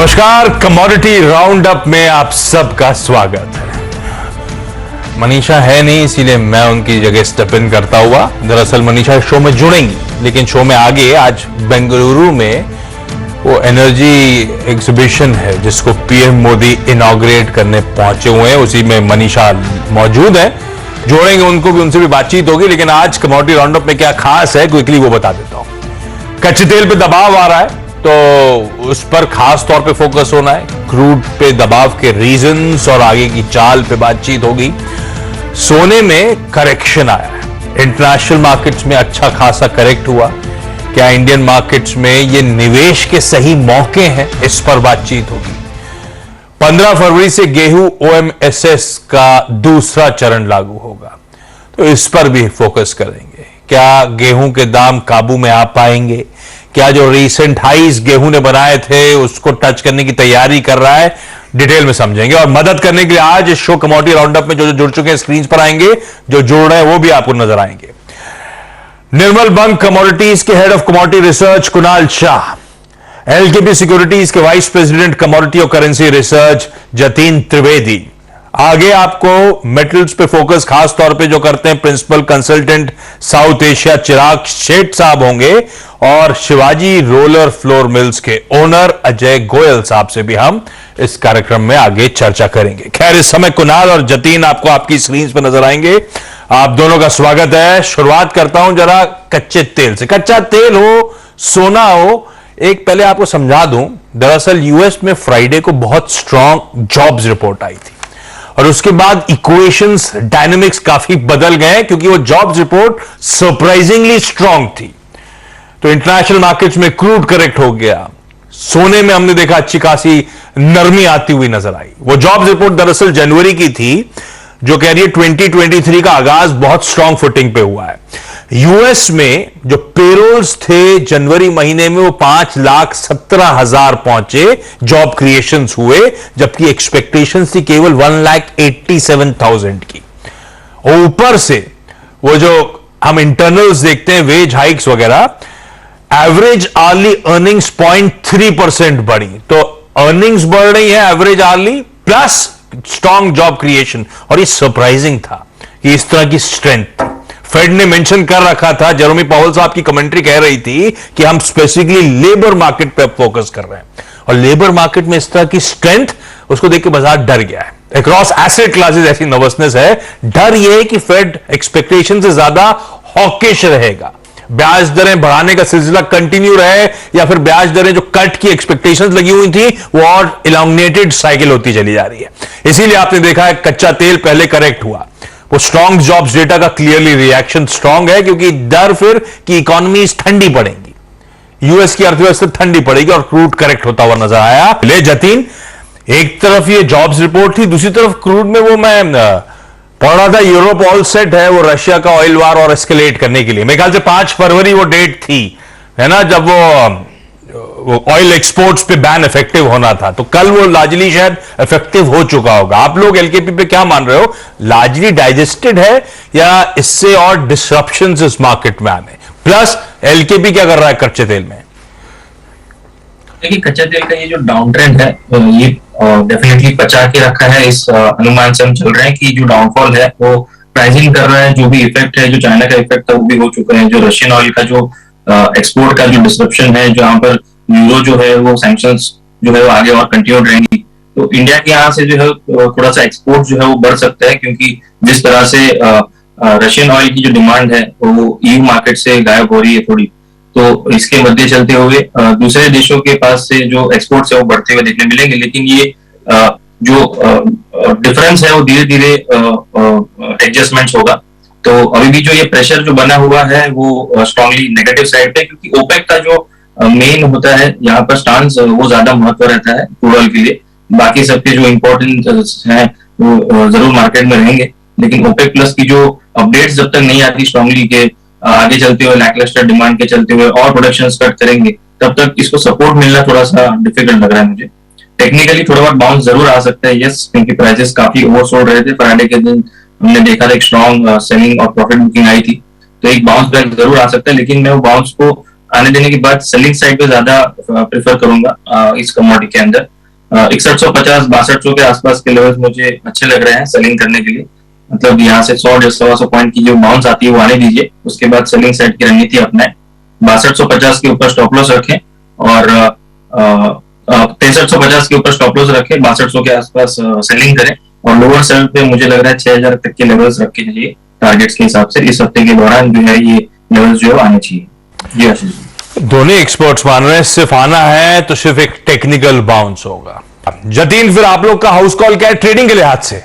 नमस्कार, commodity round up में आप सबका स्वागत है। मनीषा है नहीं, इसीलिए मैं उनकी जगह स्टेप इन करता हुआ। दरअसल मनीषा शो में जुड़ेंगी, लेकिन शो में आगे आज बेंगलुरु में वो एनर्जी एग्जीबिशन है जिसको पीएम मोदी इनॉग्रेट करने पहुंचे हुए हैं, उसी में मनीषा मौजूद है। जोड़ेंगे उनको भी, उनसे भी बातचीत होगी। लेकिन आज कमोडिटी राउंड अप में क्या खास है, क्विकली वो बता देता हूं। कच्चे तेल पे दबाव आ रहा है तो उस पर खास तौर पे फोकस होना है। क्रूड पे दबाव के रीजंस और आगे की चाल पे बातचीत होगी। सोने में करेक्शन आया है, इंटरनेशनल मार्केट्स में अच्छा खासा करेक्ट हुआ। क्या इंडियन मार्केट्स में ये निवेश के सही मौके हैं, इस पर बातचीत होगी। 15 फरवरी से गेहूं ओएमएसएस का दूसरा चरण लागू होगा, तो इस पर भी फोकस करेंगे। क्या गेहूं के दाम काबू में आ पाएंगे? क्या जो रीसेंट हाईज गेहूं ने बनाए थे उसको टच करने की तैयारी कर रहा है? डिटेल में समझेंगे। और मदद करने के लिए आज इस शो कमोडिटी राउंड अप में जो जुड़ चुके हैं स्क्रीन पर आएंगे, जो जुड़ रहे हैं वो भी आपको नजर आएंगे। निर्मल बंग कमोडिटीज के head of commodity research Kunal Shah, LKP securities के वाइस प्रेसिडेंट कमोडिटी और करेंसी रिसर्च जतीन त्रिवेदी। आगे आपको मेटल्स पे फोकस खास तौर पे जो करते हैं प्रिंसिपल कंसल्टेंट साउथ एशिया चिराग शेठ साहब होंगे, और शिवाजी रोलर फ्लोर मिल्स के ओनर अजय गोयल साहब से भी हम इस कार्यक्रम में आगे चर्चा करेंगे। खैर, इस समय कुणाल और जतीन आपको आपकी स्क्रीन पर नजर आएंगे। आप दोनों का स्वागत है। शुरुआत करता हूं जरा कच्चे तेल से। कच्चा तेल हो, सोना हो, एक पहले आपको समझा दूं, दरअसल यूएस में फ्राइडे को बहुत स्ट्रांग जॉब्स रिपोर्ट आई थी और उसके बाद इक्वेशंस डायनेमिक्स काफी बदल गए क्योंकि वो जॉब्स रिपोर्ट सरप्राइजिंगली स्ट्रांग थी। तो इंटरनेशनल मार्केट्स में क्रूड करेक्ट हो गया। सोने में हमने देखा अच्छी खासी नरमी आती हुई नजर आई। वो जॉब्स रिपोर्ट दरअसल जनवरी की थी जो कह रही है 2023 का आगाज बहुत स्ट्रांग फुटिंग पे हुआ है। यूएस में जो पेरोल्स थे जनवरी महीने में वो 5,17,000 पहुंचे, जॉब क्रिएशंस हुए, जबकि एक्सपेक्टेशंस थी केवल 1,87,000 की। और ऊपर से वो जो हम इंटरनल्स देखते हैं, वेज हाइक्स वगैरह, एवरेज आर्ली अर्निंग्स 0.3% बढ़ी। तो अर्निंग्स बढ़ रही है average hourly plus strong job creation, और ये सरप्राइजिंग था कि इस तरह की स्ट्रेंथ। फेड ने मेंशन कर रखा था, जेरोमी पावेल साहब की कमेंट्री कह रही थी कि हम स्पेसिफिकली लेबर मार्केट पे फोकस कर रहे हैं, और लेबर मार्केट में इस तरह की स्ट्रेंथ, उसको देख के बाजार डर गया है। अक्रॉस एसेट क्लासेस ऐसी नर्वसनेस है। डर यह है कि फेड एक्सपेक्टेशन से ज्यादा हॉकिश रहेगा, ब्याज दरें बढ़ाने का सिलसिला कंटिन्यू रहे, या फिर ब्याज दरें जो कट की एक्सपेक्टेशंस लगी हुई थी वो और इलांगनेटेड साइकिल होती चली जा रही है। इसीलिए आपने देखा है कच्चा तेल पहले करेक्ट हुआ। वो स्ट्रॉन्ग जॉब्स डेटा का क्लियरली रिएक्शन स्ट्रॉन्ग है, क्योंकि डर फिर कि इकोनॉमी ठंडी पड़ेगी, यूएस की अर्थव्यवस्था ठंडी पड़ेगी, और क्रूड करेक्ट होता हुआ नजर आया। ले जतीन, एक तरफ ये जॉब्स रिपोर्ट थी, दूसरी तरफ क्रूड में वो मैं पढ़ रहा था यूरोप ऑल सेट है वो रशिया का ऑयल वार और एस्केलेट करने के लिए। मेरे ख्याल से 5 फरवरी वो डेट थी, है ना, जब वो ऑयल एक्सपोर्ट्स पे बैन इफेक्टिव होना था। तो कल वो लार्जली शायद इफेक्टिव हो चुका होगा। आप लोग एलकेपी पे क्या मान रहे हो, लार्जली डाइजेस्टेड है या इससे और डिसरप्शंस इस मार्केट में आने? प्लस एलकेपी क्या कर रहा है कच्चे तेल में? देखिए, कच्चा तेल का ये जो डाउन ट्रेंड है ये डेफिनेटली बचा के रखा है। इस अनुमान से हम चल रहे हैं कि जो डाउनफॉल है वो प्राइसिंग कर रहा है। जो भी इफेक्ट है, जो चाइना का इफेक्ट था वो भी हो चुका है। जो रशियन ऑयल का जो एक्सपोर्ट का जो डिसरप्शन है, जहां पर यूरो जो है वो सैंक्शंस जो है वो आगे और कंटिन्यू रहेंगी, तो इंडिया के यहाँ से जो है थोड़ा सा एक्सपोर्ट जो है वो बढ़ सकता है, क्योंकि जिस तरह से रशियन ऑयल की जो डिमांड है वो ईयू मार्केट से गायब हो रही है थोड़ी, तो इसके मध्य चलते हुए दूसरे देशों के पास से जो एक्सपोर्ट्स है वो बढ़ते हुए देखने मिलेंगे। लेकिन ये जो डिफरेंस है वो धीरे धीरे एडजस्टमेंट्स होगा। तो अभी भी जो ये प्रेशर जो बना हुआ है वो स्ट्रांगली नेगेटिव साइड पे, क्योंकि ओपेक का जो मेन होता है यहाँ पर स्टांस वो ज्यादा महत्व रहता है क्रूड ऑयल के लिए। बाकी सबके जो इम्पोर्टेंट है वो जरूर मार्केट में रहेंगे, लेकिन ओपेक प्लस की जो अपडेट्स जब तक नहीं आती स्ट्रांगली के आगे चलते हुए लैकलस्टर डिमांड के चलते हुए और प्रोडक्शन कट करेंगे, तब तक इसको सपोर्ट मिलना थोड़ा सा डिफिकल्ट लग रहा है मुझे। टेक्निकली थोड़ा बहुत बाउंस जरूर आ सकता है, यस, क्योंकि प्राइसेस काफी ओवरसोल्ड रहे थे। फ्राइडे के दिन हमने देखा था एक स्ट्रॉन्ग सेलिंग और प्रॉफिट बुकिंग आई थी, तो एक बाउंस बैक जरूर आ सकता है। लेकिन मैं वो बाउंस को आने देने के बाद सेलिंग साइड पे ज्यादा प्रेफर करूंगा इस कमोडिटी के अंदर। 6150 6200 के आसपास के लेवल्स मुझे अच्छे लग रहे हैं सेलिंग करने के लिए। मतलब यहाँ से 100-150 पॉइंट की जो बाउंस आती है वो आने दीजिए, उसके बाद सेलिंग साइड की रणनीति अपनाएं। 6250 के ऊपर स्टॉप लॉस रखें और 6350 के ऊपर स्टॉप लॉस रखें, 6200 के आसपास सेलिंग करें और लोअर सेल पे मुझे लग रहा है 6000 तक के लेवल्स रखे चाहिए टारगेट्स के हिसाब से। इस हफ्ते के दौरान जो है ये लेवल्स जो है आने चाहिए। जी आशीष जी। दोनों एक्सपर्ट्स मान रहे हैं सिर्फ आना है तो सिर्फ एक टेक्निकल बाउंस होगा। जतीन, फिर आप लोग का हाउस कॉल क्या है ट्रेडिंग के लिहाज से?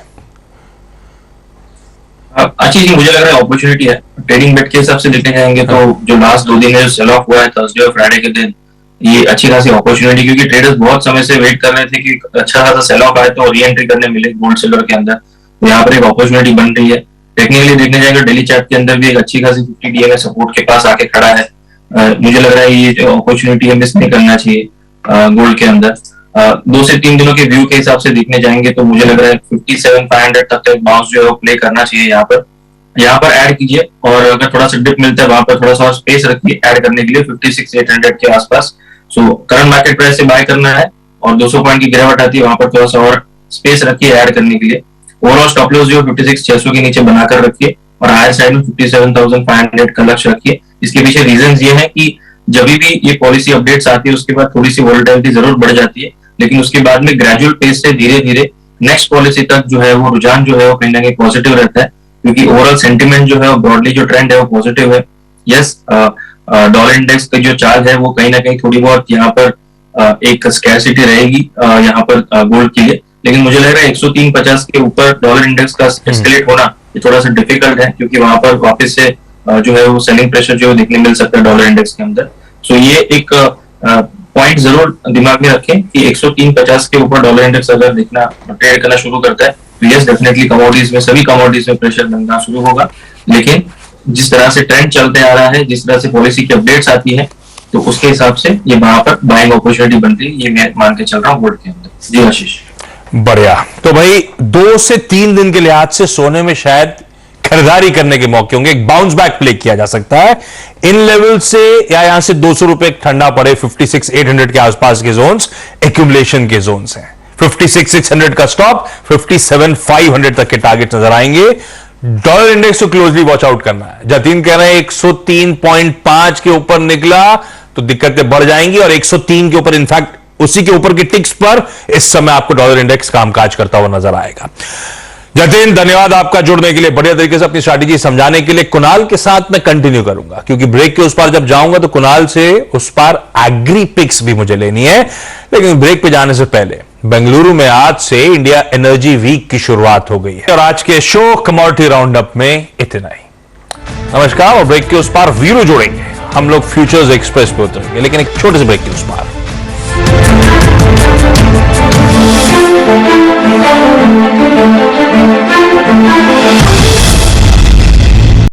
अच्छी जी, मुझे लग रहा है अपॉर्चुनिटी है। ट्रेडिंग बेट के हिसाब से देखने जाएंगे तो जो लास्ट 2 दिन है सेल ऑफ हुआ है थर्सडे और फ्राइडे के दिन, ये अच्छी खासी अपॉर्चुनिटी, क्योंकि ट्रेडर्स बहुत समय से वेट कर रहे थे कि अच्छा खासा सेल ऑफ आए तो री एंट्री करने मिले गोल्ड सिल्वर के अंदर। तो यहाँ पर एक अपॉर्चुनिटी बन रही है। टेक्निकली देखने जाएंगे डेली चार्ट के अंदर भी एक अच्छी खासी 50 डीएमए सपोर्ट के पास आके खड़ा है। मुझे लग रहा है ये जो अपॉर्चुनिटी है मिस नहीं करना चाहिए गोल्ड के अंदर। 2 से 3 दिनों के व्यू के हिसाब से देखने जाएंगे तो मुझे लग रहा है 57,500 तक का बाउंस जो है वो प्ले करना चाहिए। यहाँ पर ऐड कीजिए और अगर थोड़ा सा डिप मिलता है वहां पर थोड़ा सा स्पेस रखिए ऐड करने के लिए 56,800 के आसपास। सो करंट मार्केट प्राइस से बाय करना है और 200 पॉइंट की गिरावट आती है वहां पर थोड़ा सा और स्पेस रखिए ऐड करने के लिए। ओवरऑल स्टॉप लॉस जो 56,600 के नीचे बनाकर रखिए और हायर साइड में 57,500 का लक्ष्य रखिए। इसके पीछे रीजन ये है कि जब भी ये पॉलिसी अपडेट्स आती है उसके बाद थोड़ी सी वोलेटिलिटी जरूर बढ़ जाती है, लेकिन उसके बाद में ग्रेजुअल पेस से धीरे धीरे नेक्स्ट पॉलिसी तक जो है वो रुझान जो है वो कहीं ना कहीं पॉजिटिव रहता है, क्योंकि ओवरऑल सेंटिमेंट जो है वो ब्रॉडली जो ट्रेंड है वो पॉजिटिव है। यस, डॉलर इंडेक्स का जो चार्ज है वो कहीं ना कहीं थोड़ी बहुत यहाँ पर एक स्कैरसिटी रहेगी यहाँ पर गोल्ड के लिए, लेकिन मुझे लग रहा है 103.50 के ऊपर डॉलर इंडेक्स का एस्केलेट होना ये थोड़ा सा डिफिकल्ट है, क्योंकि वहां पर वापस से जो है वो सेलिंग प्रेशर जो देखने मिल सकता है डॉलर इंडेक्स के अंदर। सो ये एक पॉइंट जरूर दिमाग में रखें कि 103.50 के ऊपर डॉलर इंडेक्स अगर देखना ट्रेड करना शुरू करता है तो यस डेफिनेटली कमोडिटीज में सभी कमोडिटीज में प्रेशर बनना शुरू होगा। लेकिन जिस तरह से ट्रेंड चलते आ रहा है, जिस तरह से पॉलिसी की अपडेट्स आती है, तो उसके हिसाब से ये वहां पर बाइंग अपॉर्चुनिटी बनती है, ये मैं मान के चल रहा हूँ गोल्ड के अंदर। जी आशीष। बढ़िया। तो भाई 2 से 3 दिन के लिहाज से सोने में शायद खरीदारी करने के मौके होंगे, एक बाउंस बैक प्ले किया जा सकता है इन लेवल से, या यहां से 200 रुपए ठंडा पड़े 56,800 के आसपास के जोन्स एक्यूमुलेशन के जोन्स हैं। 56,600 का स्टॉप, 57,500 तक के टारगेट नजर आएंगे। डॉलर इंडेक्स को क्लोजली वॉच आउट करना है। जतीन कह रहे हैं 103.5 के ऊपर निकला तो दिक्कतें बढ़ जाएंगी और 103 के ऊपर इनफैक्ट उसी के ऊपर की टिक्स पर इस समय आपको डॉलर इंडेक्स कामकाज करता हुआ नजर आएगा। जतीन, धन्यवाद आपका जुड़ने के लिए, बढ़िया तरीके से अपनी स्ट्रैटेजी समझाने के लिए। कुणाल के साथ मैं कंटिन्यू करूंगा क्योंकि ब्रेक के उस पार जब जाऊंगा तो कुणाल से उस पार एग्री पिक्स भी मुझे लेनी है। लेकिन ब्रेक पे जाने से पहले बेंगलुरु में आज से इंडिया एनर्जी वीक की शुरुआत हो गई है और आज के शो कमोडिटी राउंड अप में इतना ही। नमस्कार। और ब्रेक के उस पार वीरू जोड़ेंगे, हम लोग फ्यूचर्स एक्सप्रेस पे उतरेंगे, लेकिन एक छोटे से ब्रेक के उस पार।